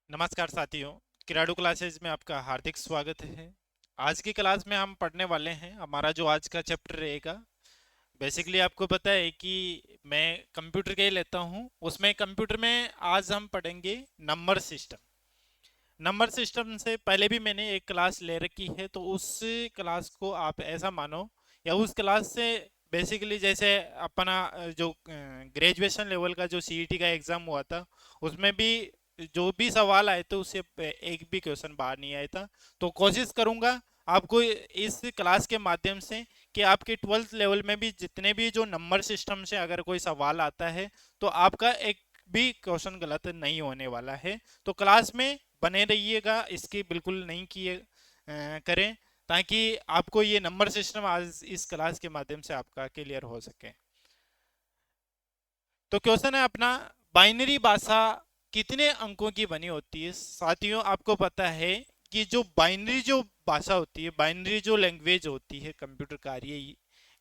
नमस्कार साथियों, किराडू क्लासेज में आपका हार्दिक स्वागत है। आज की क्लास में हम पढ़ने वाले हैं, हमारा जो आज का चैप्टर रहेगा। बेसिकली आपको पता है कि मैं कंप्यूटर के ही लेता हूं। उसमें कंप्यूटर में आज हम पढ़ेंगे नंबर सिस्टम। नंबर सिस्टम से पहले भी मैंने एक क्लास ले रखी है, तो उस क्लास को आप ऐसा मानो या उस क्लास से बेसिकली जैसे अपना जो ग्रेजुएशन लेवल का जो सीईटी का एग्ज़ाम हुआ था, उसमें भी जो भी सवाल आए थे उससे एक भी क्वेश्चन बाहर नहीं आया था। तो कोशिश करूंगा आपको इस क्लास के माध्यम से कि आपके 12th लेवल में भी जितने भी जो नंबर सिस्टम से अगर कोई सवाल आता है तो आपका एक भी क्वेश्चन गलत नहीं होने वाला है। तो क्लास में बने रहिएगा, इसकी बिल्कुल नहीं किए करें, ताकि आपको ये नंबर सिस्टम आज इस क्लास के माध्यम से आपका क्लियर हो सके। तो क्वेश्चन है अपना, बाइनरी भाषा कितने अंकों की बनी होती है। साथियों, आपको पता है कि जो बाइनरी जो भाषा होती है, बाइनरी जो लैंग्वेज होती है,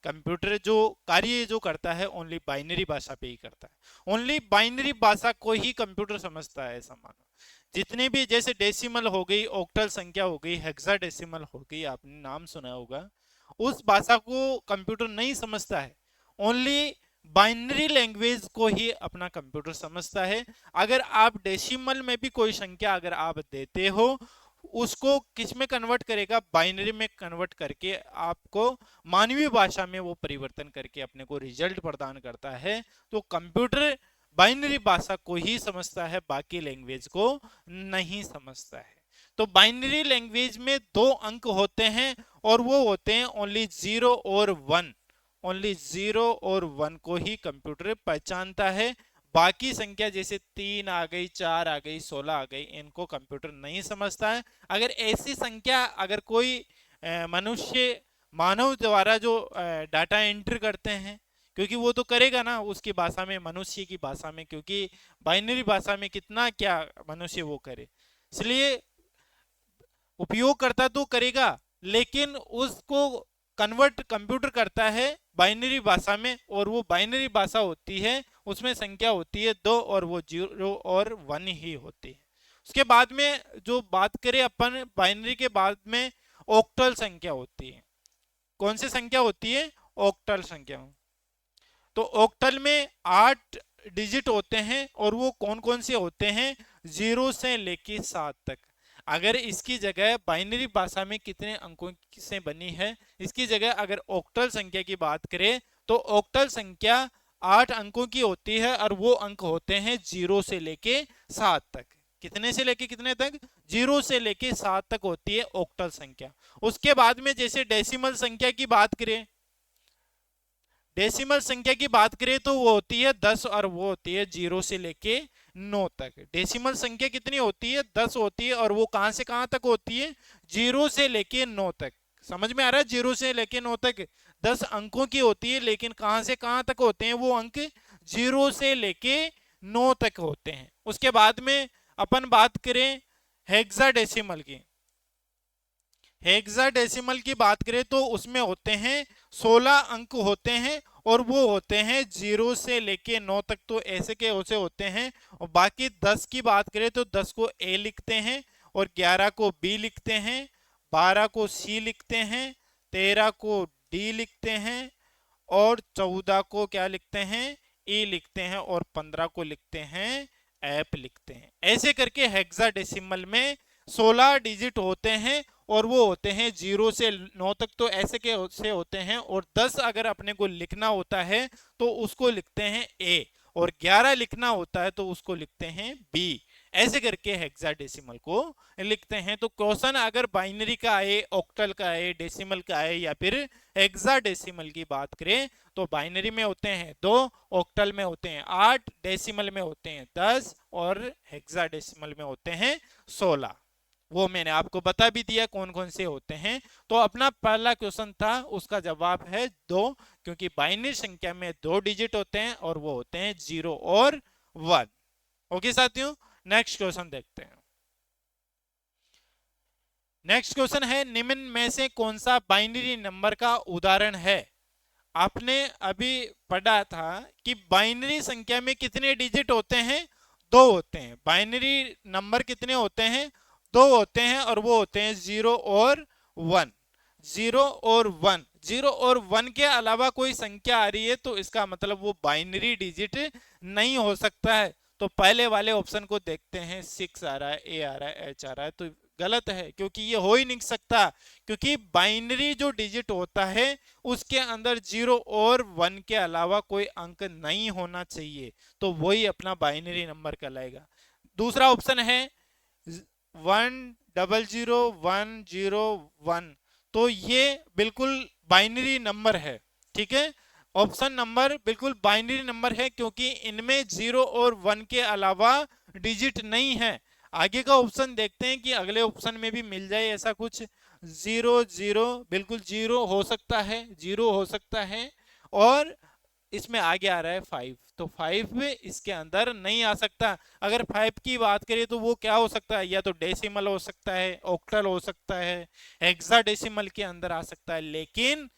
कंप्यूटर जो कार्य जो करता है ओनली बाइनरी भाषा पे ही करता है। ओनली बाइनरी भाषा को ही कंप्यूटर समझता है, ऐसा मानो। जितने भी जैसे डेसिमल हो गई, ऑक्टल संख्या हो गई, हेक्साडेसिमल हो गई, आपने नाम सुना होगा, उस भाषा को कंप्यूटर नहीं समझता है। ओनली बाइनरी लैंग्वेज को ही अपना कंप्यूटर समझता है। अगर आप डेसिमल में भी कोई संख्या अगर आप देते हो, उसको किस में कन्वर्ट करेगा, बाइनरी में कन्वर्ट करके आपको मानवीय भाषा में वो परिवर्तन करके अपने को रिजल्ट प्रदान करता है। तो कंप्यूटर बाइनरी भाषा को ही समझता है, बाकी लैंग्वेज को नहीं समझता है। तो बाइनरी लैंग्वेज में दो अंक होते हैं और वो होते हैं ओनली 0 और 1। ओनली 0 और 1 को ही कंप्यूटर पहचानता है। बाकी संख्या जैसे 3 आ गई, 4 आ गई, 16 आ गई, इनको कंप्यूटर नहीं समझता है। अगर ऐसी संख्या अगर कोई मनुष्य मानव द्वारा जो डाटा एंटर करते हैं, क्योंकि वो तो करेगा ना उसकी भाषा में, मनुष्य की भाषा में, क्योंकि बाइनरी भाषा में कितना क्या मनुष्य वो करे, इसलिए उपयोग करता तो करेगा, लेकिन उसको कन्वर्ट कंप्यूटर करता है बाइनरी भाषा में। और वो बाइनरी भाषा होती है, उसमें संख्या होती है 2 और वो 0 और 1 ही होती है। उसके बाद में जो बात करें अपन बाइनरी के बाद में, ऑक्टल संख्या होती है। कौन सी संख्या होती है? ऑक्टल संख्या। तो ऑक्टल में 8 डिजिट होते हैं और वो कौन कौन से होते हैं? 0 से लेके 7 तक। अगर इसकी जगह बाइनरी भाषा में कितने अंकों से बनी है, इसकी जगह अगर ऑक्टल संख्या की बात करें तो ऑक्टल संख्या 8 अंकों की होती है और वो अंक होते हैं 0 से लेके 7 तक। कितने से लेके कितने तक? 0 से लेके 7 तक होती है ऑक्टल संख्या। उसके बाद में जैसे डेसिमल संख्या की बात करें, डेसिमल संख्या की बात करें तो वो होती है 10 और वो होती है 0 से लेके 9 तक। डेसिमल संख्या कितनी होती है? 10 होती है और वो कहां से कहां तक होती है? 0 से लेके 9 तक। समझ में आ रहा है? 0 से लेके 9 तक 10 अंकों की होती है, लेकिन कहां से कहां तक होते हैं वो अंक? 0 से लेके 9 तक होते हैं। उसके बाद में अपन बात करें हेक्साडेसिमल की। हेक्साडेसिमल की बात करें तो उसमें होते हैं 16 अंक होते हैं और वो होते हैं 0 से लेके 9 तक। तो ऐसे के ऐसे होते हैं। और बाकी 10 की बात करें तो 10 को ए लिखते हैं और 11 को बी लिखते हैं, 12 को सी लिखते हैं, 13 को डी लिखते हैं और 14 को क्या लिखते हैं? ई लिखते हैं और 15 को लिखते हैं एफ लिखते हैं। ऐसे करके हेक्साडेसिमल में 16 डिजिट होते हैं और वो होते हैं 0 से 9 तक। तो ऐसे के से होते हैं। और 10 अगर अपने को लिखना होता है तो उसको लिखते हैं ए, और 11 लिखना होता है तो उसको लिखते हैं बी। ऐसे करके हेक्साडेसिमल को लिखते हैं। तो क्वेश्चन अगर बाइनरी का आए, ऑक्टल का आए, डेसिमल का आए या फिर हेक्साडेसिमल की बात करें तो बाइनरी में होते हैं 2, ऑक्टल में होते हैं 8, डेसिमल में होते हैं 10 और हेक्साडेसिमल में होते हैं 16। वो मैंने आपको बता भी दिया कौन कौन से होते हैं। तो अपना पहला क्वेश्चन था, उसका जवाब है 2, क्योंकि बाइनरी संख्या में 2 डिजिट होते हैं और वो होते हैं 0 और 1। ओके साथियों, नेक्स्ट क्वेश्चन देखते हैं। नेक्स्ट क्वेश्चन है, निम्न में से कौन सा बाइनरी नंबर का उदाहरण है? आपने अभी पढ़ा था कि बाइनरी संख्या में कितने डिजिट होते हैं? दो होते हैं। बाइनरी नंबर कितने होते हैं? दो होते हैं, और वो होते हैं 0 और 1। 0 और 1, 0 और 1 के अलावा कोई संख्या आ रही है तो इसका मतलब वो बाइनरी डिजिट नहीं हो सकता है। तो पहले वाले ऑप्शन को देखते हैं, 6 आ रहा है, ए आ रहा है, एच आ रहा है, तो गलत है, क्योंकि ये हो ही नहीं सकता। क्योंकि बाइनरी जो डिजिट होता है उसके अंदर 0 और 1 के अलावा कोई अंक नहीं होना चाहिए, तो वही अपना बाइनरी नंबर कहलाएगा। दूसरा ऑप्शन है 100 101, तो ये बिल्कुल बाइनरी नंबर है। ठीक है, ऑप्शन नंबर बिल्कुल बाइनरी नंबर है, क्योंकि इनमें 0 और 1 के अलावा डिजिट नहीं है। आगे का ऑप्शन देखते हैं कि अगले ऑप्शन में भी मिल जाए ऐसा कुछ। 0 0, बिल्कुल 0 हो सकता है, 0 हो सकता है। और इसमें आगे आ रहा है 5, तो 5 में इसके अंदर नहीं आ सकता। अगर 5 की बात करें तो वो क्या हो सकता है? या तो डेसिमल हो सकता है, ऑक्टल हो सकता है, हेक्साडेसिमल के अंदर आ सकता है, लेकिन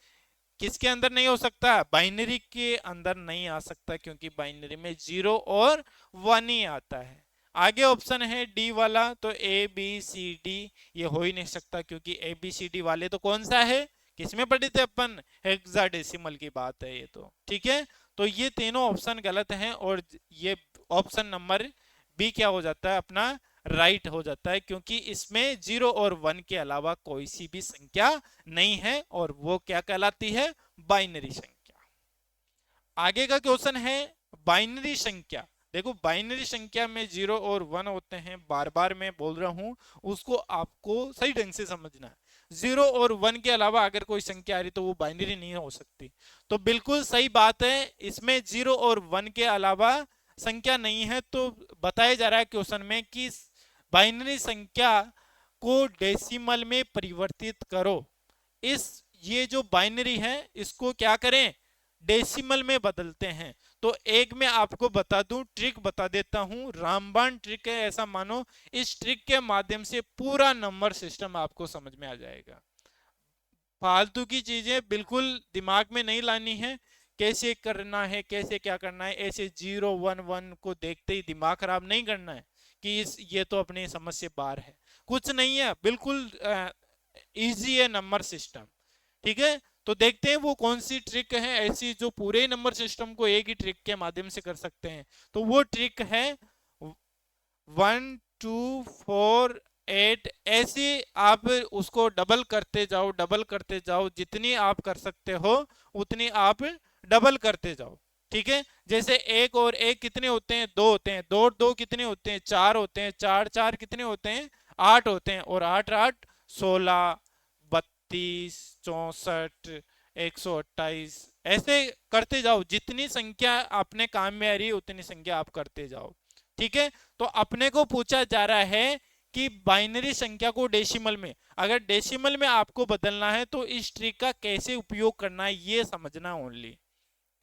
किसके अंदर नहीं हो सकता? बाइनरी के अंदर नहीं आ सकता, क्योंकि बाइनरी में 0 और 1 ही आता है। आगे ऑप्शन है डी वाला, तो ए बी सी डी, ये हो ही नहीं सकता, क्योंकि ए बी सी डी वाले तो कौन सा है, किसमें पढ़े थे अपन? हेक्साडेसिमल की बात है ये तो। ठीक है, तो ये तीनों ऑप्शन गलत हैं, और ये ऑप्शन नंबर बी क्या हो जाता है अपना? राइट हो जाता है, क्योंकि इसमें 0 और 1 के अलावा कोई सी भी संख्या नहीं है, और वो क्या कहलाती है? बाइनरी संख्या। आगे का क्वेश्चन है बाइनरी संख्या। देखो, बाइनरी संख्या में 0 और 1 होते हैं, बार बार मैं बोल रहा हूं, उसको आपको सही ढंग से समझना है। 0 और 1 के अलावा अगर कोई संख्या आ रही तो वो बाइनरी नहीं हो सकती। तो बिल्कुल सही बात है, इसमें 0 और 1 के अलावा संख्या नहीं है। तो बताया जा रहा है क्वेश्चन में कि बाइनरी संख्या को डेसिमल में परिवर्तित करो। इस ये जो बाइनरी है इसको क्या करें? डेसिमल में बदलते हैं। तो एक मैं आपको बता दूं, ट्रिक बता देता हूं, रामबाण ट्रिक है ऐसा मानो। इस ट्रिक के माध्यम से पूरा नंबर सिस्टम आपको समझ में आ जाएगा। फालतू की चीजें बिल्कुल दिमाग में नहीं लानी है। कैसे करना है, कैसे क्या करना है, ऐसे 0 1 1 को देखते ही दिमाग खराब नहीं करना है कि ये तो अपनी समझ से बाहर है। कुछ नहीं है, बिल्कुल इजी है नंबर सिस्टम। ठीक है, तो देखते हैं वो कौन सी ट्रिक है ऐसी जो पूरे नंबर सिस्टम को एक ही ट्रिक के माध्यम से कर सकते हैं। तो वो ट्रिक है 1 2 4 8, ऐसे आप उसको डबल करते जाओ, डबल करते जाओ, जितनी आप कर सकते हो उतनी आप डबल करते जाओ। ठीक है, जैसे 1 और 1 कितने होते हैं? 2 होते हैं। 2 और 2 कितने होते हैं? 4 होते हैं। 4 4 कितने होते हैं? 8 होते हैं। और 8 8 16, 32, 64, 128, ऐसे करते जाओ। जितनी संख्या अपने काम में आ रही है उतनी संख्या आप करते जाओ। ठीक है, तो अपने को पूछा जा रहा है कि बाइनरी संख्या को डेसिमल में, अगर डेसिमल में आपको बदलना है तो इस ट्रिक का कैसे उपयोग करना है ये समझना ओनली।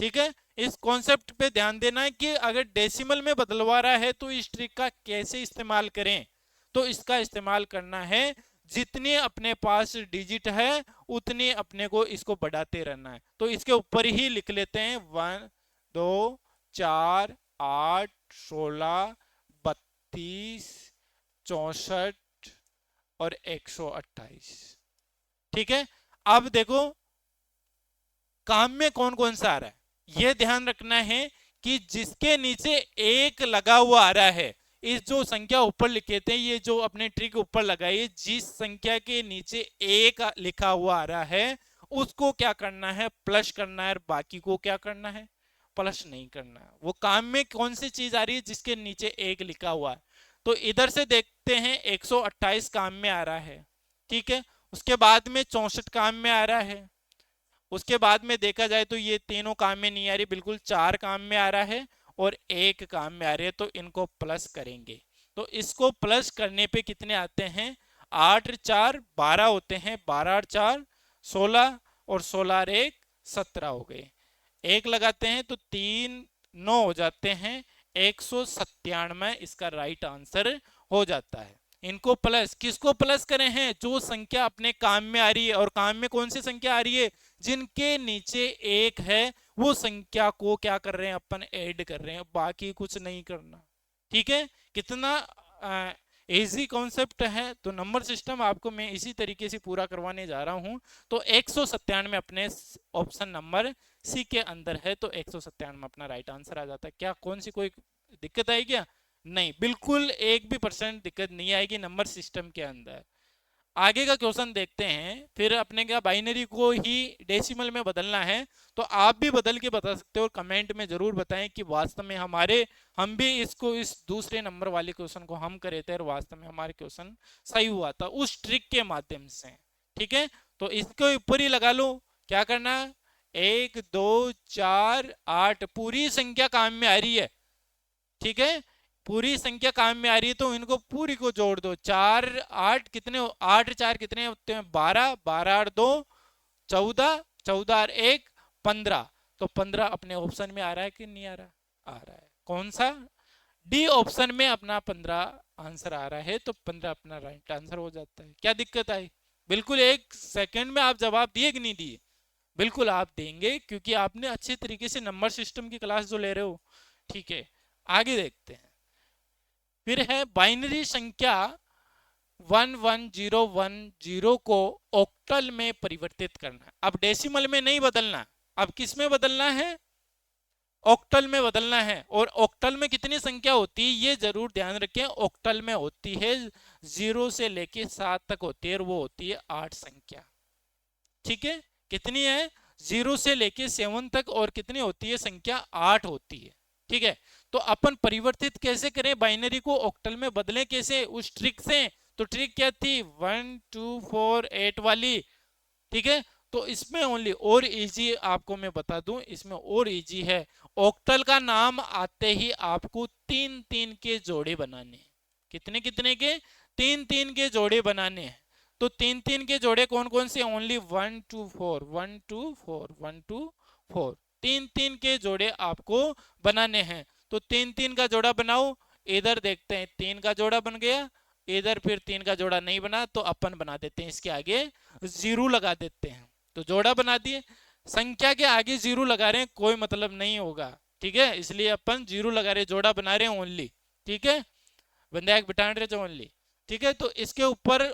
ठीक है, इस कॉन्सेप्ट पे ध्यान देना है कि अगर डेसिमल में बदलवा रहा है तो इस ट्रिक का कैसे इस्तेमाल करें। तो इसका इस्तेमाल करना है, जितने अपने पास डिजिट है उतने अपने को इसको बढ़ाते रहना है। तो इसके ऊपर ही लिख लेते हैं 1 2 4 8 16 32 64 और 128। ठीक है, अब देखो काम में कौन कौन सा आ रहा है, यह ध्यान रखना है कि जिसके नीचे एक लगा हुआ आ रहा है, इस जो संख्या ऊपर लिखे थे, ये जो अपने ट्रिक ऊपर लगाई, जिस संख्या के नीचे एक लिखा हुआ आ रहा है उसको क्या करना है? प्लस करना है। और बाकी को क्या करना है? प्लस नहीं करना है। वो काम में कौन सी चीज आ रही है? जिसके नीचे एक लिखा हुआ है। तो इधर से देखते हैं 128 काम में आ रहा है। ठीक है, उसके बाद में 64 काम में आ रहा है। उसके बाद में देखा जाए तो ये तीनों काम में नहीं आ रही, बिल्कुल 4 काम में आ रहा है और 1 काम में आ रही है। तो इनको प्लस करेंगे, तो इसको प्लस करने पे कितने आते हैं? 8 4 12 होते हैं। 12 4 16 और 16 1 17 हो गए। एक लगाते हैं तो 3 9 हो जाते हैं। 197 इसका राइट आंसर हो जाता है। इनको प्लस, किसको प्लस करें हैं? जो संख्या अपने काम में आ रही है। और काम में कौन सी संख्या आ रही है? जिनके नीचे एक है वो संख्या को क्या कर रहे हैं? अपन ऐड कर रहे हैं, बाकी कुछ नहीं करना। ठीक है, कितना इजी कॉन्सेप्ट है। तो नंबर सिस्टम आपको मैं इसी तरीके से पूरा करवाने जा रहा हूं। तो 197 अपने ऑप्शन नंबर सी के अंदर है, तो 197 अपना राइट आंसर आ जाता है। क्या कौन सी कोई दिक्कत आई क्या? नहीं, बिल्कुल एक भी परसेंट दिक्कत नहीं आएगी नंबर सिस्टम के अंदर। आगे का क्वेश्चन देखते हैं। फिर अपने क्या बाइनरी को ही डेसिमल में बदलना है, तो आप भी बदल के बता सकते हो। कमेंट में जरूर बताएं कि वास्तव में हम भी इसको इस दूसरे नंबर वाले क्वेश्चन को हम करे थे और वास्तव में हमारे क्वेश्चन सही हुआ था उस ट्रिक के माध्यम से। ठीक है, तो इसके ऊपर ही लगा लो। क्या करना? 1 2 4 8 पूरी संख्या काम में आ रही है। ठीक है, पूरी संख्या काम में आ रही है, तो इनको पूरी को जोड़ दो। 4 8 कितने? 8 4 कितने होते हैं? 12, 12 8 2 14, 14 और 1 15। तो 15 अपने ऑप्शन में आ रहा है कि नहीं आ रहा? आ रहा है। कौन सा? डी ऑप्शन में अपना 15 आंसर आ रहा है, तो 15 अपना राइट आंसर हो जाता है। क्या दिक्कत आई? बिल्कुल 1 सेकंड में आप जवाब दिए कि नहीं दिए? बिल्कुल आप देंगे, क्योंकि आपने अच्छे तरीके से नंबर सिस्टम की क्लास जो ले रहे हो। ठीक है, आगे देखते हैं। फिर है बाइनरी संख्या 11010 को ऑक्टल में परिवर्तित करना। अब डेसिमल में नहीं बदलना, अब किस में बदलना है? ऑक्टल में बदलना है। और ऑक्टल में कितनी संख्या होती है ये जरूर ध्यान रखें। ऑक्टल में होती है 0 से लेके 7 तक होती है, और वो होती है 8 संख्या। ठीक है, कितनी है? 0 से लेके 7 तक, और कितनी होती है संख्या? 8 होती है। ठीक है, तो अपन परिवर्तित कैसे करें बाइनरी को? ऑक्टल में बदलें कैसे? उस ट्रिक से। तो ट्रिक क्या थी? 1 2 4 8 वाली। ठीक है, तो इसमें ओनली और इजी आपको मैं बता दूं, इसमें और इजी है। ऑक्टल का नाम आते ही आपको 3 3 के जोड़े बनाने हैं। कितने कितने के? 3 3 के जोड़े बनाने हैं। तो 3 3 के जोड़े कौन कौन से? ओनली 1 2 4 1 2 4 1 2 4। 3 3 के जोड़े आपको बनाने हैं। तो 3 3 का जोड़ा बनाओ। इधर देखते हैं 3 का जोड़ा बन गया, इधर फिर 3 का जोड़ा नहीं बना, तो अपन बना देते हैं इसके आगे जीरो लगा देते हैं। तो जोड़ा बना दिए। संख्या के आगे जीरो लगा रहे हैं, कोई मतलब नहीं होगा। ठीक है, इसलिए अपन जीरो लगा रहे, जोड़ा बना रहे हैं ओनली। ठीक है, बंदा एक बिठान रहे ओनली। ठीक है, तो इसके ऊपर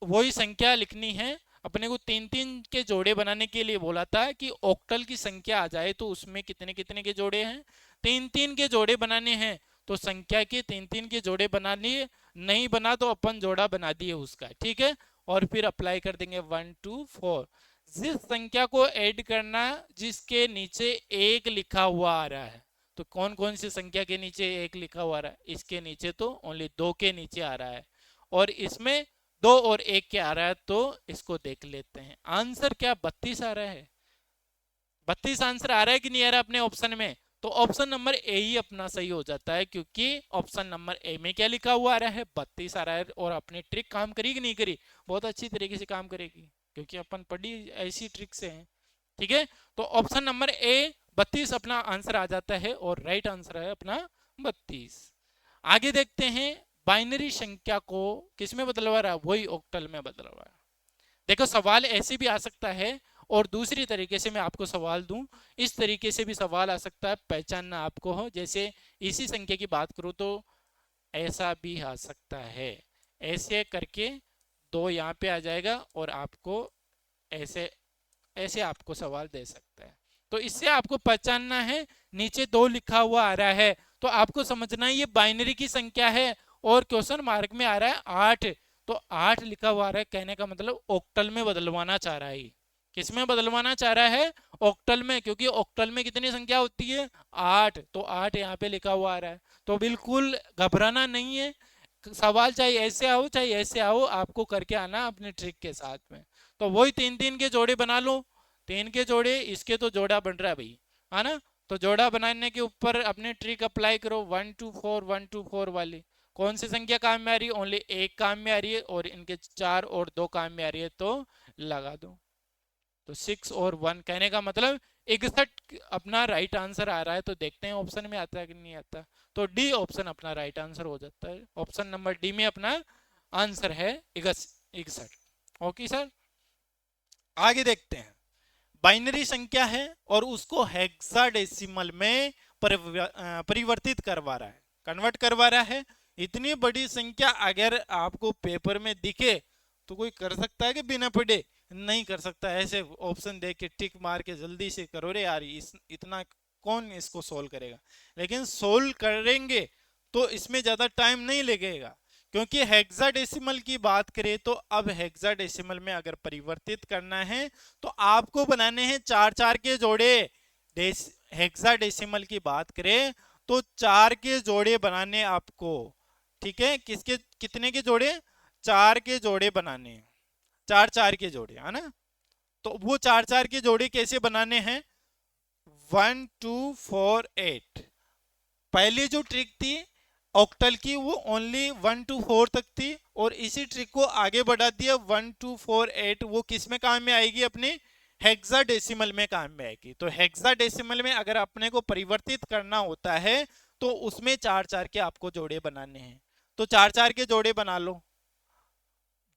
वही संख्या लिखनी है। अपने को 3 3 के जोड़े बनाने के लिए बोला था कि ऑक्टल की संख्या आ जाए तो उसमें कितने कितने के जोड़े हैं? 3 3 के जोड़े बनाने हैं। तो संख्या के 3 3 के जोड़े बना लिए, नहीं बना तो अपन जोड़ा बना दिए उसका। ठीक है, और फिर अप्लाई कर देंगे 1 2 4। जिस संख्या को ऐड करना जिसके नीचे 1 लिखा हुआ आ रहा है, तो कौन कौन सी संख्या के नीचे 1 लिखा हुआ आ रहा है? इसके नीचे तो ओनली 2 के नीचे आ रहा है, और इसमें 2 और 1 के आ रहा है। तो इसको देख लेते हैं। आंसर क्या 32 आ रहा है? 32 आंसर आ रहा है कि नहीं आ रहा अपने ऑप्शन में? तो ऑप्शन नंबर ए ही अपना सही हो जाता है, क्योंकि ऑप्शन नंबर ए में क्या लिखा हुआ आ रहा है? 32 आ रहा है। और अपनी ट्रिक काम करी कि नहीं करी? बहुत अच्छी तरीके से काम करेगी, क्योंकि अपन पढ़ी ऐसी ट्रिक से हैं। ठीक है, तो ऑप्शन नंबर ए 32 अपना आंसर आ जाता है, और राइट आंसर है अपना 32। आगे देखते हैं। बाइनरी संख्या को किस में बदलवा रहा है? वही ऑक्टल में बदलवा रहा है। देखो, सवाल ऐसे भी आ सकता है, और दूसरी तरीके से मैं आपको सवाल दूं, इस तरीके से भी सवाल आ सकता है, पहचानना आपको हो। जैसे इसी संख्या की बात करूं तो ऐसा भी आ सकता है। ऐसे करके 2 यहाँ पे आ जाएगा, और आपको ऐसे ऐसे आपको सवाल दे सकता है। तो इससे आपको पहचानना है। नीचे 2 लिखा हुआ आ रहा है, तो आपको समझना है ये बाइनरी की संख्या है, और क्वेश्चन मार्क में आ रहा है 8। तो 8 लिखा हुआ आ रहा है, कहने का मतलब ऑक्टल में बदलवाना चाह रहा है। किस में बदलवाना चाह रहा है? ऑक्टल में, क्योंकि ऑक्टल में कितनी संख्या होती है? 8। तो 8 यहाँ पे लिखा हुआ आ रहा है। तो बिल्कुल घबराना नहीं है। सवाल चाहे ऐसे आओ चाहे ऐसे आओ, आपको करके आना अपने ट्रिक के साथ में। तो वही 3 3 के जोड़े बना लो। 3 के जोड़े, इसके तो जोड़ा बन रहा है भाई, है ना? तो जोड़ा बनाने के ऊपर अपने ट्रिक अप्लाई करो। 1 2 4 1 2 4 वाली। कौन सी संख्या काम में आ रही है? ओनली 1 काम में आ रही है, और इनके 4 और 2 काम में आ रही है, तो लगा दो। तो 6 और 1, कहने का मतलब 61 अपना राइट आंसर आ रहा है। तो देखते हैं ऑप्शन में आता है कि नहीं आता। तो डी ऑप्शन अपना राइट आंसर हो जाता है। ऑप्शन नंबर डी में अपना आंसर है 61। ओके सर, आगे देखते हैं। बाइनरी संख्या है और उसको हेक्साडेसिमल में परिवर्तित करवा रहा है। कन्वर्ट करवा रहा है। इतनी बड़ी संख्या अगर आपको पेपर में दिखे तो कोई कर सकता है कि बिना पढ़े? नहीं कर सकता। ऐसे ऑप्शन देख के टिक मार के जल्दी से करो रे यार, इतना कौन इसको सोल्व करेगा? लेकिन सोल्व करेंगे तो इसमें ज्यादा टाइम नहीं लगेगा, क्योंकि हेक्साडेसिमल की बात करें तो अब हेक्साडेसिमल में अगर परिवर्तित करना है तो आपको बनाने हैं चार चार के जोड़े। हेक्साडेसिमल की बात करें तो चार के जोड़े बनाने आपको, ठीक है? किसके कितने के जोड़े? चार के जोड़े बनाने हैं, चार चार के जोड़े, है ना? तो वो चार चार के जोड़े कैसे बनाने हैं? 1 2 4 8। पहली जो ट्रिक थी ऑक्टल की वो ओनली 1 2 4 तक थी, और इसी ट्रिक को आगे बढ़ा दिया 1 2 4 8। वो किस में काम में आएगी? अपने हेक्साडेसिमल में काम में आएगी। तो हेक्साडेसिमल में अगर अपने को परिवर्तित करना होता है तो उसमें चार चार के आपको जोड़े बनाने हैं। तो चार चार के जोड़े बना लो।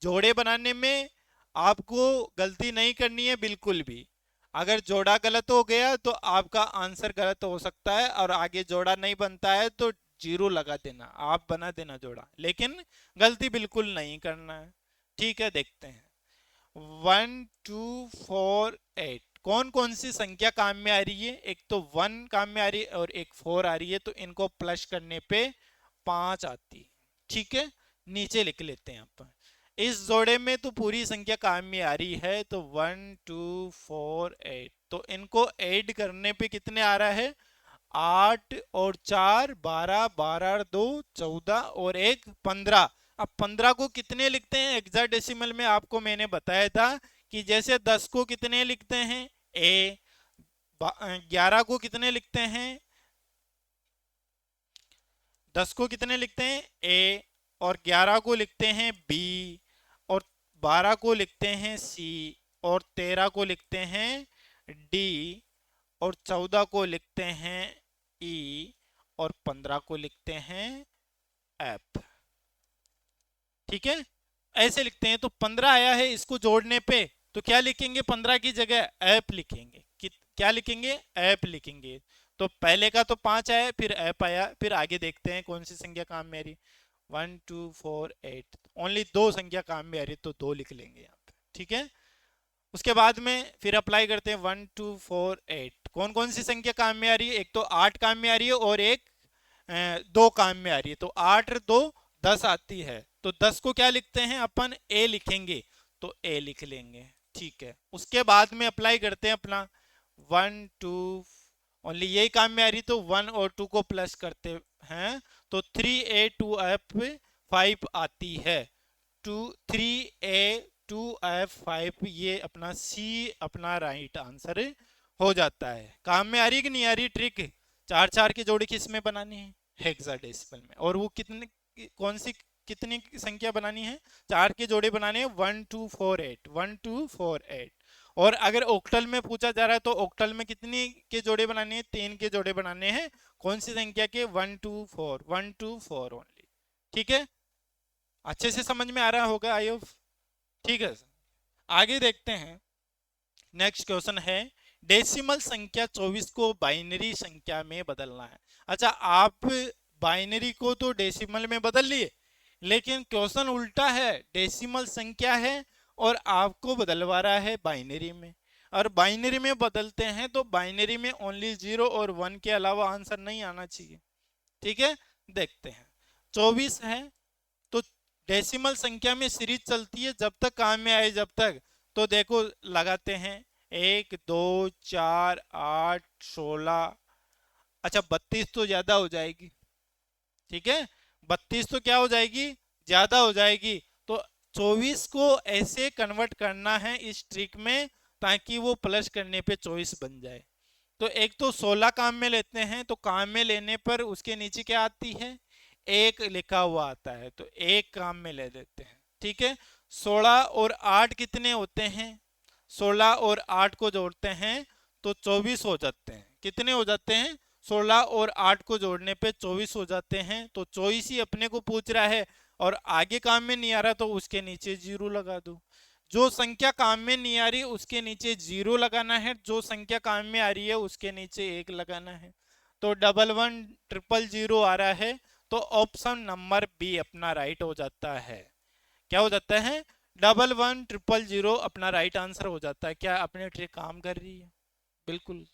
जोड़े बनाने में आपको गलती नहीं करनी है बिल्कुल भी। अगर जोड़ा गलत हो गया तो आपका आंसर गलत हो सकता है, और आगे जोड़ा नहीं बनता है तो जीरो लगा देना, आप बना देना जोड़ा, लेकिन गलती बिल्कुल नहीं करना है। ठीक है, देखते हैं। 1 2 4 8 कौन कौन सी संख्या काम में आ रही है? एक तो 1 काम में आ रही है और एक 4 आ रही है, तो इनको प्लस करने पे 5 आती है। ठीक है, नीचे लिख लेते हैं आप। इस जोड़े में तो पूरी संख्या काम में आ रही है, तो 1 2 4 8, तो इनको ऐड करने पे कितने आ रहा है? 8 और 4 12, 12 और 2 14 और 1 15। अब 15 को कितने लिखते हैं हेक्साडेसिमल में? आपको मैंने बताया था कि जैसे 10 को कितने लिखते हैं? ए। 11 को कितने लिखते हैं? 10 को कितने लिखते हैं? ए। और 11 को लिखते हैं बी। और 12 को लिखते हैं सी। और 13 को लिखते हैं डी। और 14 को लिखते हैं ई। और 15 को लिखते हैं एफ। ठीक है, ऐसे लिखते हैं। तो 15 आया है, इसको जोड़ने पे तो क्या लिखेंगे? 15 की जगह एफ लिखेंगे। क्या लिखेंगे? एफ लिखेंगे। तो पहले का तो 5 आया, फिर एफ आया, फिर आगे देखते हैं कौन सी संख्या काम में आ रही। 1 2 4 8 ओनली दो संख्या काम में आ रही, तो दो लिख लेंगे यहाँ पे। ठीक है, उसके बाद में फिर अप्लाई करते हैं 1 2 4 8। कौन कौन सी संख्या काम में आ रही है? एक तो 8 काम में आ रही है और एक 2 काम में आ रही है। तो 8 और 2 10 आती है। तो 10 को क्या लिखते हैं अपन? ए लिखेंगे, तो ए लिख लेंगे। ठीक है, उसके बाद में अप्लाई करते हैं अपना 1 2 ओनली यही काम में आ रही, तो 1 और 2 को प्लस करते हैं, तो 3a 2f 5 आती है। 3a 2f 5, ये अपना सी अपना राइट आंसर हो जाता है। काम में आ रही कि नहीं आ रही ट्रिक? चार चार की जोड़ी किस में बनानी है? हेक्साडेसिमल में। और वो कितने, कौन सी, कितनी संख्या बनानी है? चार के जोड़े बनाने हैं। 1 2 4 8 1 2 4 8। और अगर ऑक्टल में पूछा जा रहा है तो ऑक्टल में कितनी के जोड़े बनाने हैं? 3 के जोड़े बनाने हैं। कौन सी संख्या के? 1 2 4 1 2 4 ओनली। ठीक है, अच्छे से समझ में आ रहा होगा आई होप। ठीक है, आगे देखते हैं। नेक्स्ट क्वेश्चन है, डेसिमल संख्या 24 को बाइनरी संख्या में बदलना है। अच्छा, आप बाइनरी को तो डेसिमल में बदल लिए, लेकिन क्वेश्चन उल्टा है। डेसिमल संख्या है और आपको बदलवा रहा है बाइनरी में। और बाइनरी में बदलते हैं तो बाइनरी में ओनली 0 और 1 के अलावा आंसर नहीं आना चाहिए। ठीक है, देखते हैं। 24 है तो डेसिमल संख्या में सीरीज चलती है जब तक काम में आए, जब तक। तो देखो लगाते हैं 1 2 4 8 16। अच्छा, 32 तो ज्यादा हो जाएगी। ठीक है, 32 तो क्या हो जाएगी? ज्यादा हो जाएगी। तो 24 को ऐसे कन्वर्ट करना है इस ट्रिक में, ताकि वो प्लस करने पे 24 बन जाए। तो एक तो 16 काम में लेते हैं, तो काम में लेने पर उसके नीचे क्या आती है? एक लिखा हुआ आता है, तो एक काम में ले लेते हैं। ठीक है, 16 और 8 कितने होते हैं? 16 और 8 को जोड़ते हैं तो 24 हो जाते हैं। कितने हो जाते हैं? 16 और 8 को जोड़ने पे 24 हो जाते हैं। तो 24 ही अपने को पूछ रहा है, और आगे काम में नहीं आ रहा तो उसके नीचे 0 लगा दो। जो संख्या काम में नहीं आ रही उसके नीचे 0 लगाना है, जो संख्या काम में आ रही है उसके नीचे 1 लगाना है। तो 11 000 आ रहा है, तो ऑप्शन नंबर बी अपना राइट हो जाता है। क्या हो जाता है? 111000 अपना राइट आंसर हो जाता है। क्या अपनी ट्रिक काम कर रही है? बिल्कुल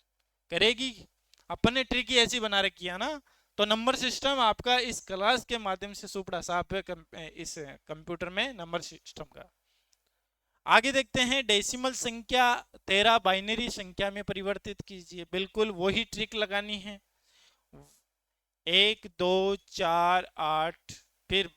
करेगी। अपन ने ट्रिक ही ऐसी बना रखी है ना। तो नंबर सिस्टम आपका इस क्लास के माध्यम से सुपड़ा साफ है इस कंप्यूटर में नंबर सिस्टम का। आगे देखते हैं डेसिमल संख्या 13 बाइनरी संख्या में परिवर्तित कीजिए। बिल्कुल वही ट्रिक लगानी है। 1 2 4 8 फिर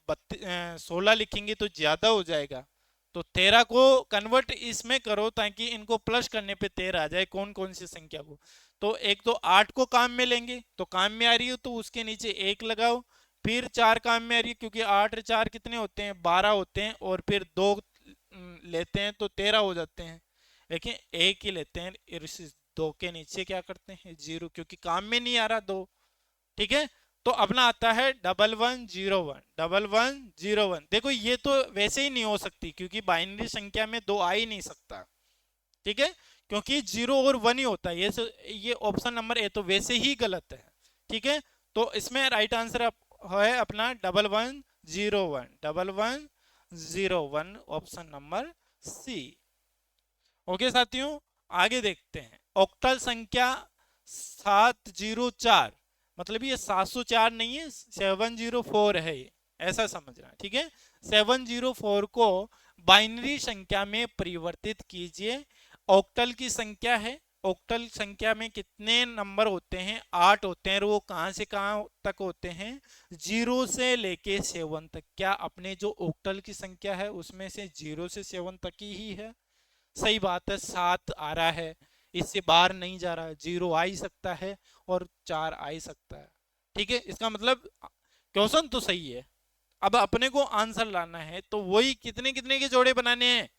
16 लिखेंगे तो ज्यादा हो जाएगा। तो 13 को कन्वर्ट इसमें करो ताकि इनको प्लस करने पे 13 आ जाए कौन कौन सी संख्या को। तो एक तो 8 को काम में लेंगे तो काम में आ रही हो तो उसके नीचे 1 लगाओ। फिर 4 काम में आ रही है क्योंकि 8 और 4 कितने होते हैं? 12 होते हैं। और फिर 2 लेते हैं तो 13 हो जाते हैं। लेकिन एक ही लेते हैं, इस 2 के नीचे क्या करते हैं? 0, क्योंकि काम में नहीं आ रहा 2। ठीक है, तो अपना आता है 1101। देखो ये तो वैसे ही नहीं हो सकती क्योंकि बाइनरी संख्या में 2 आ ही नहीं सकता। ठीक है, क्योंकि 0 और 1 ही होता है। ये ऑप्शन नंबर ए तो वैसे ही गलत है। ठीक है, तो इसमें राइट आंसर है अपना 1101 ऑप्शन नंबर सी। ओके साथियों, आगे देखते हैं। ऑक्टल संख्या 704, मतलब ये 704 नहीं है, 704 है ये, ऐसा समझना। ठीक है, 704 को बाइनरी संख्या में परिवर्तित कीजिए। ऑक्टल की संख्या है, ऑक्टल संख्या में कितने नंबर होते हैं? 8 होते हैं। और वो कहां से कहां तक होते हैं? 0 से लेके 7 तक। क्या अपने जो ऑक्टल की संख्या है उसमें से 0 से 7 तक ही है? सही बात है, 7 आ रहा है, इससे बाहर नहीं जा रहा। 0 आ ही सकता है और 4 आ ही सकता है। ठीक है, इसका मतलब क्वेश्चन तो सही है। अब अपने को आंसर लाना है तो वही कितने कितने के जोड़े बनाने हैं?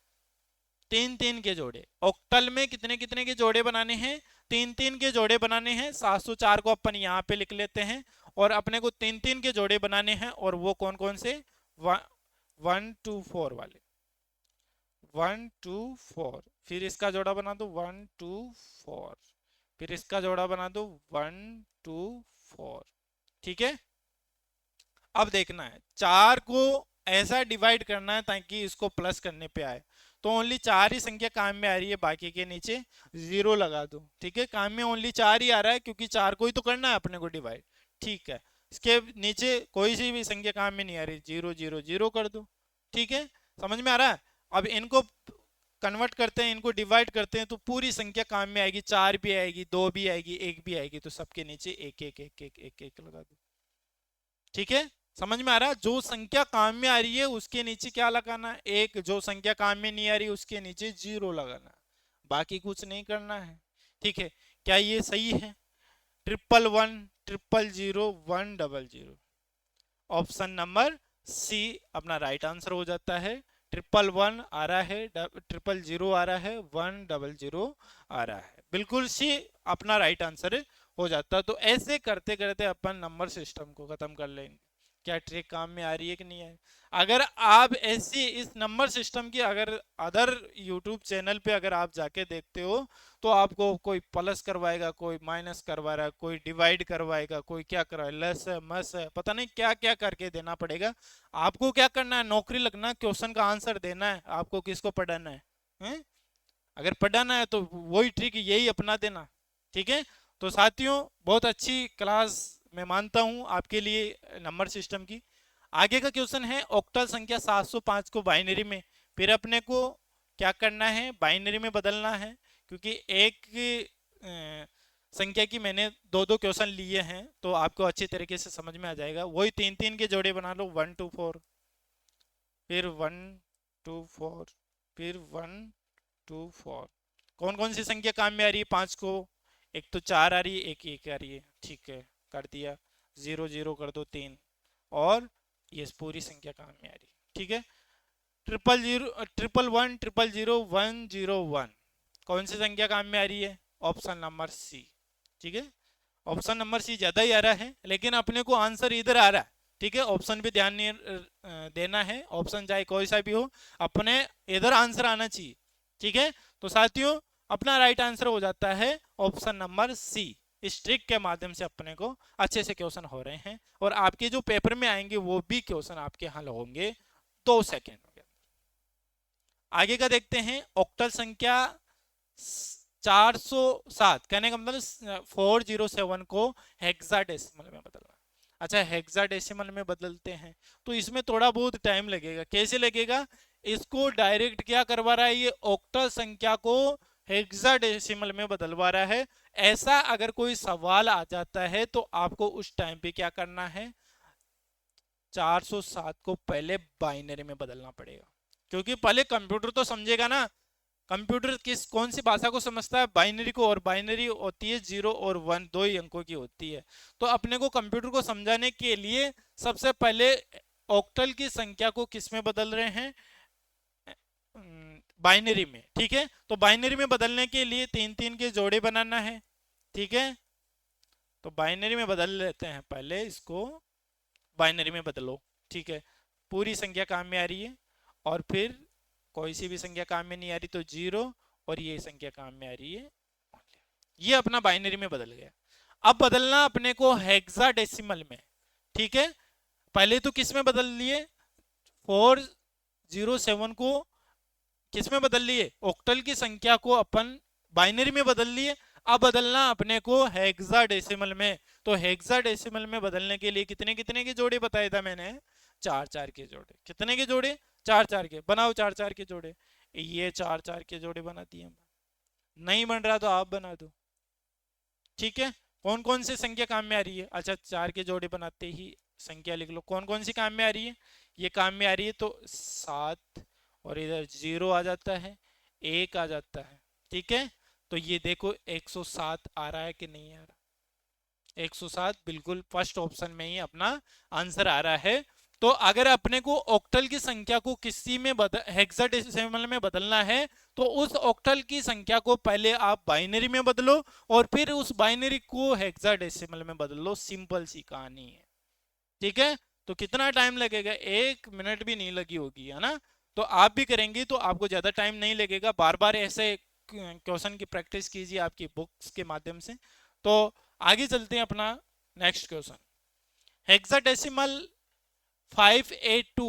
3-3 के जोड़े। ऑक्टल में कितने कितने के जोड़े बनाने हैं? 3-3 के जोड़े बनाने हैं। 704 को अपन यहाँ पे लिख लेते हैं और अपने को 3-3 के जोड़े बनाने हैं। और वो कौन कौन से? 1 2 4 वाले। 1 2 4, फिर इसका जोड़ा बना दो 1 2 4, फिर इसका जोड़ा बना दो 1 2 4। ठीक है, अब देखना है 4 को ऐसा डिवाइड करना है ताकि इसको प्लस करने पे आए। तो ओनली 4 ही संख्या काम में आ रही है, बाकी के नीचे 0 लगा दो। ठीक है, काम में ओनली 4 ही आ रहा है क्योंकि 4 को ही तो करना है अपने को डिवाइड। ठीक है, इसके नीचे कोई सी भी संख्या काम में नहीं आ रही, 0 0 0 कर दो। ठीक है, समझ में आ रहा है? अब इनको कन्वर्ट करते हैं, इनको डिवाइड करते हैं तो पूरी संख्या काम में आएगी। 4 भी आएगी, 2 भी आएगी, 1 भी आएगी। तो सबके नीचे 1 1 1 1 1 1 लगा दो। ठीक है, समझ में आ रहा है? जो संख्या काम में आ रही है उसके नीचे क्या लगाना है? 1। जो संख्या काम में नहीं आ रही उसके नीचे 0 लगाना है, बाकी कुछ नहीं करना है। ठीक है, क्या ये सही है? 111 000 100, ऑप्शन नंबर सी अपना राइट आंसर हो जाता है। 111 आ रहा है, 000 आ रहा है, 100 आ रहा है। बिल्कुल सी अपना राइट आंसर हो जाता है। तो ऐसे करते करते अपन नंबर सिस्टम को खत्म कर लेंगे। क्या ट्रिक काम में आ रही है कि नहीं है? अगर आप ऐसी इस नंबर सिस्टम की अगर अदर यूट्यूब चैनल पे अगर आप जाके देखते हो तो आपको कोई प्लस करवाएगा, कोई माइनस करवा रहा है, कोई डिवाइड करवाएगा, कोई क्या करवाएगा, लेस है मस है, पता नहीं क्या क्या करके देना पड़ेगा। आपको क्या करना है? नौकरी लगना, क्वेश्चन का आंसर देना है। आपको किसको पढ़ाना है? अगर पढ़ाना है तो वही ट्रिक यही अपना देना। ठीक है, तो साथियों बहुत अच्छी क्लास मैं मानता हूं आपके लिए नंबर सिस्टम की। आगे का क्वेश्चन है ऑक्टल संख्या 705 को बाइनरी में। फिर अपने को क्या करना है? बाइनरी में बदलना है क्योंकि एक संख्या की मैंने 2-2 क्वेश्चन लिए हैं तो आपको अच्छी तरीके से समझ में आ जाएगा। वही 3-3 के जोड़े बना लो, 1 2 4, फिर 1 2 4, फिर 1 2 4। कौन कौन सी संख्या काम में आ रही है? 5 को, एक तो 4 आ रही है, एक 1 आ रही है। ठीक है, कर दिया। 0 0 कर दो 3, और ये पूरी संख्या काम में आ रही है। ठीक है, 111 कौन सी संख्या काम में आ रही है? Option number C. ठीक है, ऑप्शन नंबर सी ज्यादा ही आ रहा है लेकिन अपने को आंसर इधर आ रहा है। ठीक है, ऑप्शन पे ध्यान नहीं देना है, ऑप्शन चाहे कोई सा भी हो अपने इधर आंसर आना चाहिए। ठीक है, तो साथियों अपना राइट आंसर हो जाता है ऑप्शन नंबर सी। इस ट्रिक के माध्यम से अपने को अच्छे से क्वेश्चन हो रहे हैं और आपके जो पेपर में आएंगे वो भी क्वेश्चन आपके हल होंगे 2 सेकेंड में। आगे का देखते हैं। ऑक्टल संख्या 407 कहने का मतलब 407 को हेक्साडेसिमल में बदलना। अच्छा, हेक्साडेसिमल में बदलते हैं तो इसमें थोड़ा बहुत टाइम लगेगा। कैसे लगेगा? इसको डायरेक्ट क्या करवा रहा है, ये ऑक्टल संख्या को हेक्साडेसिमल में बदलवा रहा है। ऐसा अगर कोई सवाल आ जाता है तो आपको उस टाइम पे क्या करना है, 407 को पहले बाइनरी में बदलना पड़ेगा, क्योंकि पहले कंप्यूटर तो समझेगा ना। कंप्यूटर कौन सी भाषा को समझता है? बाइनरी को, और बाइनरी होती है 0 और 1, 2 ही अंकों की होती है। तो अपने को कंप्यूटर को समझाने के लिए सबसे पहले ऑक्टल की संख्या को किस में बदल रहे हैं? बाइनरी में। ठीक है, तो बाइनरी में बदलने के लिए 3-3 के जोड़े बनाना है। ठीक है, तो बाइनरी में बदल लेते हैं, पहले इसको बाइनरी में बदलो। ठीक है, पूरी संख्या काम में आ रही है, और फिर कोई सी भी संख्या काम में नहीं आ रही तो 0, और ये संख्या काम में आ रही है। ये अपना बाइनरी में बदल गया। अब बदलना अपने को हेक्साडेसिमल में। ठीक है, पहले तो किस में बदल लिए? 407 को किस में बदल लिए? ऑक्टल की संख्या को अपन बाइनरी में बदल लिए। अब बदलना अपने को हेक्साडेसिमल में। तो हेक्साडेसिमल में बदलने के लिए कितने कितने के जोड़े बताया था मैंने? 4-4 के जोड़े। कितने के जोड़े? 4-4 के। बनाओ 4-4 के जोड़े। ये 4-4 के जोड़े बना दिए। नहीं बन रहा तो आप बना दो। ठीक है, कौन कौन सी संख्या काम में आ रही है? अच्छा, 4 के जोड़े बनाते ही संख्या लिख लो। कौन कौन सी काम में आ रही है? ये काम में आ रही है, तो 7, और इधर 0 आ जाता है, 1 आ जाता है। ठीक है, तो ये देखो 107 आ रहा है कि नहीं आ रहा? 107 बिल्कुल फर्स्ट ऑप्शन में ही अपना आंसर आ रहा है। तो अगर अपने को ऑक्टल की संख्या को किसी में हेक्साडेसिमल में बदलना है तो उस ऑक्टल की संख्या को पहले आप बाइनरी में बदलो और फिर उस बाइनरी को हेक्साडेसिमल में बदल लो। सिंपल सी कहानी है। ठीक है, तो कितना टाइम लगेगा? 1 मिनट भी नहीं लगी होगी, है ना? तो आप भी करेंगे तो आपको ज्यादा टाइम नहीं लगेगा। बार बार ऐसे क्वेश्चन की प्रैक्टिस कीजिए आपकी बुक्स के माध्यम से। तो आगे चलते हैं अपना नेक्स्ट क्वेश्चन। हेक्साडेसिमल 582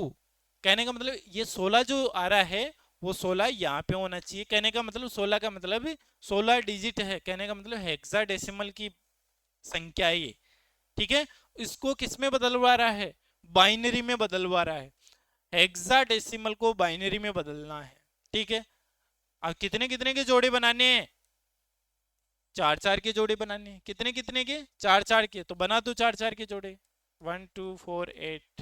कहने का मतलब ये 16 जो आ रहा है वो 16 यहाँ पे होना चाहिए। कहने का मतलब 16 का मतलब 16 डिजिट है। कहने का मतलब हेक्साडेसिमल की संख्या है ये। ठीक है, इसको किस में बदलवा रहा है? बाइनरी में बदलवा रहा है। हेक्साडेसिमल को बाइनरी में बदलना है। ठीक है, अब कितने कितने के जोड़े बनाने हैं? 4-4 के जोड़े बनाने हैं। कितने कितने के? 4-4 के। तो बना दो 4-4 के जोड़े। 1 2 4 8,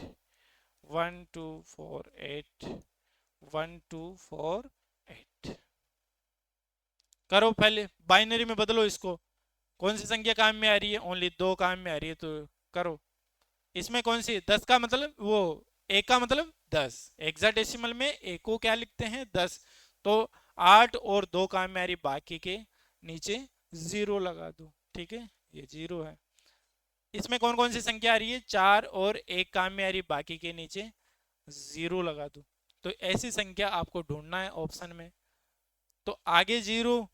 1 2 4 8, 1 2 4 8। करो, पहले बाइनरी में बदलो इसको। कौन सी संख्या काम में आ रही है? ओनली 2 काम में आ रही है, तो करो। इसमें कौन सी? 10 का मतलब वो 1 का मतलब 10। हेक्साडेसिमल में 1 को क्या लिखते हैं? 10। तो 8 और 2 काम में आ रही, बाकी के नीचे 0 लगा दो। ठीक है, ये 0 है। इसमें कौन कौन सी संख्या आ रही है? 4 और 1 काम में आ रही, बाकी के नीचे 0 लगा दो। तो ऐसी संख्या आपको ढूंढना है ऑप्शन में। तो आगे 0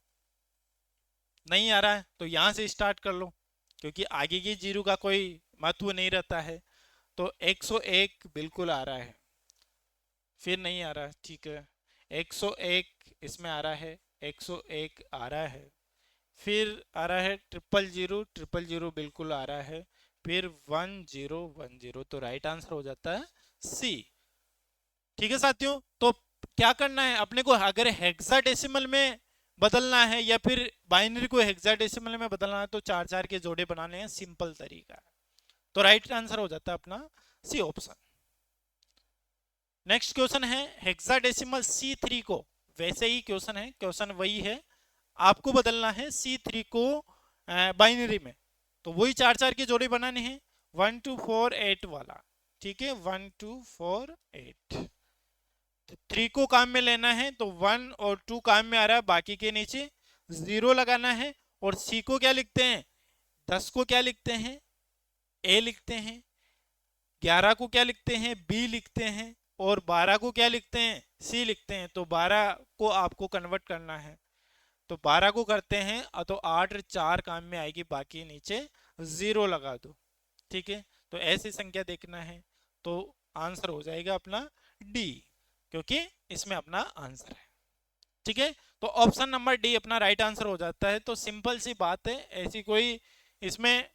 नहीं आ रहा है तो यहां से स्टार्ट कर लो, क्योंकि आगे की 0 का कोई महत्व नहीं रहता है। तो 101 बिल्कुल आ रहा है। फिर नहीं आ रहा, ठीक है। 101 इसमें आ रहा है, 101 आ रहा है। फिर आ रहा है 000, 000 बिल्कुल आ रहा है। फिर 1010, तो राइट आंसर हो जाता है सी। ठीक है साथियों, तो क्या करना है अपने को? अगर हेक्साडेसिमल में बदलना है या फिर बाइनरी को हेक्साडेसिमल में बदलना है तो 4-4 के जोड़े बनाने हैं। सिंपल तरीका है। तो राइट आंसर हो जाता है अपना सी ऑप्शन। नेक्स्ट क्वेश्चन है हेक्साडेसिमल C3 को। वैसे ही क्वेश्चन है, क्वेश्चन वही है, आपको बदलना है C3 को बाइनरी में। तो वही 4-4 के जोड़े बनाने हैं, 1 2 4 8 वाला। ठीक है, 1 2 4 8। 3 को काम में लेना है तो 1 और 2 काम में आ रहा है, बाकी के नीचे 0 लगाना है। और C को क्या लिखते हैं? 10 को क्या लिखते हैं? A लिखते हैं। 11 को क्या लिखते हैं? B लिखते हैं। और 12 को क्या लिखते हैं? C लिखते हैं। तो 12 को आपको कन्वर्ट करना है। तो 12 को करते हैं तो 8 4 काम में आएगी, बाकी नीचे 0 लगा दो। ठीक है, तो ऐसी संख्या देखना है, तो आंसर हो जाएगा अपना डी, क्योंकि इसमें अपना आंसर है। ठीक है, तो ऑप्शन नंबर डी अपना राइट आंसर हो जाता है। तो सिंपल सी बात है, ऐसी कोई इसमें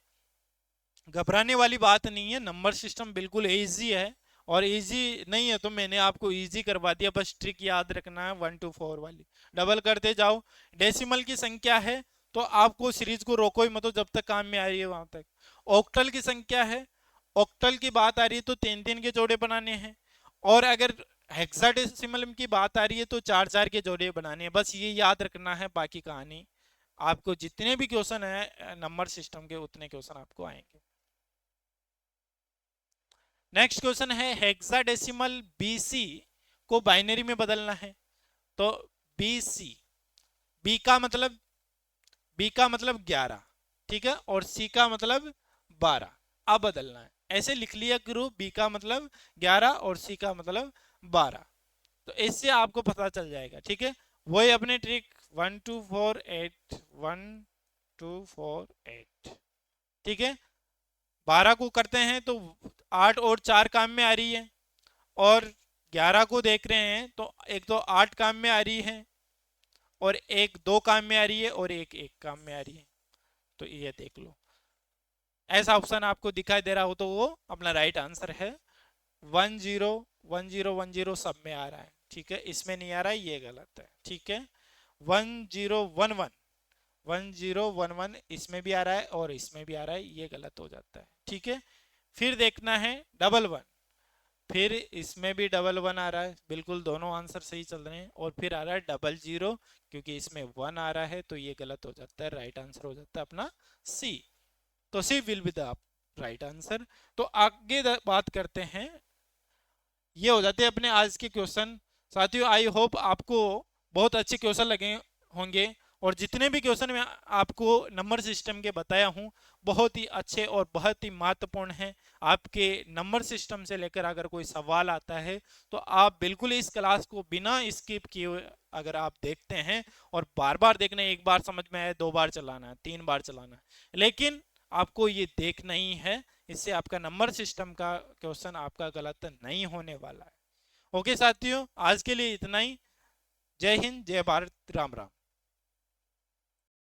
घबराने वाली बात नहीं है। नंबर सिस्टम बिल्कुल इजी है, और इजी नहीं है तो मैंने आपको इजी करवा दिया, बस ट्रिक याद रखना है 1 to 4 वाली, डबल करते जाओ। डेसिमल की संख्या है तो आपको सीरीज को रोको ही मत, जब तक काम में आ रही है वहां तक। ऑक्टल की संख्या है, ऑक्टल की बात आ रही है तो 3 3 के जोड़े बनाने हैं, और अगर हेक्साडेसिमल की बात आ रही है तो 4 4 के जोड़े बनाने हैं। बस ये याद रखना है, बाकी कहानी आपको जितने भी क्वेश्चन है नंबर सिस्टम के उतने क्वेश्चन आपको आएंगे। नेक्स्ट क्वेश्चन है हेक्साडेसिमल बीसी को बाइनरी में बदलना है। तो बीसी, बी का मतलब 11, ठीक है, और सी का मतलब 12। अब बदलना है, ऐसे लिख लिया करो, बी का मतलब 11 और सी का मतलब 12, तो इससे आपको पता चल जाएगा। ठीक है, वही अपने ट्रिक 1 2 4 8 1 2 4 8। ठीक है, 12 को करते हैं तो 8 और 4 काम में आ रही है, और 11 को देख रहे हैं तो एक तो 8 काम में आ रही है, और एक 2 काम में आ रही है, और एक 1 काम में आ रही है। तो ये देख लो, ऐसा ऑप्शन आपको दिखाई दे रहा हो तो वो अपना राइट आंसर है। 1 0 1 0 1 0 सब में आ रहा है, ठीक है, इसमें नहीं आ रहा है, ये गलत है। ठीक है, 1 0 1 1 1 0 1 1 इसमें भी आ रहा है और इसमें भी आ रहा है, ये गलत हो जाता है। ठीक है, फिर देखना है डबल 1, फिर इसमें भी डबल 1 आ रहा है, बिल्कुल दोनों आंसर सही चल रहे हैं, और फिर आ रहा है डबल 0, क्योंकि इसमें 1 आ रहा है तो ये गलत हो जाता है, राइट आंसर हो जाता है अपना सी। तो C will be the right answer. तो आगे बात करते हैं, ये हो जाते हैं अपने आज के क्वेश्चन। साथियों, आई होप आपको बहुत अच्छे क्वेश्चन लगे होंगे, और जितने भी क्वेश्चन मैं आपको नंबर सिस्टम के बताया हूं बहुत ही अच्छे और बहुत ही महत्वपूर्ण हैं। आपके नंबर सिस्टम से लेकर अगर कोई सवाल आता है तो आप बिल्कुल इस क्लास को बिना स्किप किए अगर आप देखते हैं, और बार बार देखना, एक बार समझ में आए 2 बार चलाना है, 3 बार चलाना है, लेकिन आपको ये देखना ही है, इससे आपका नंबर सिस्टम का क्वेश्चन आपका गलत नहीं होने वाला है। ओके साथियों, आज के लिए इतना ही। जय हिंद, जय भारत, राम राम।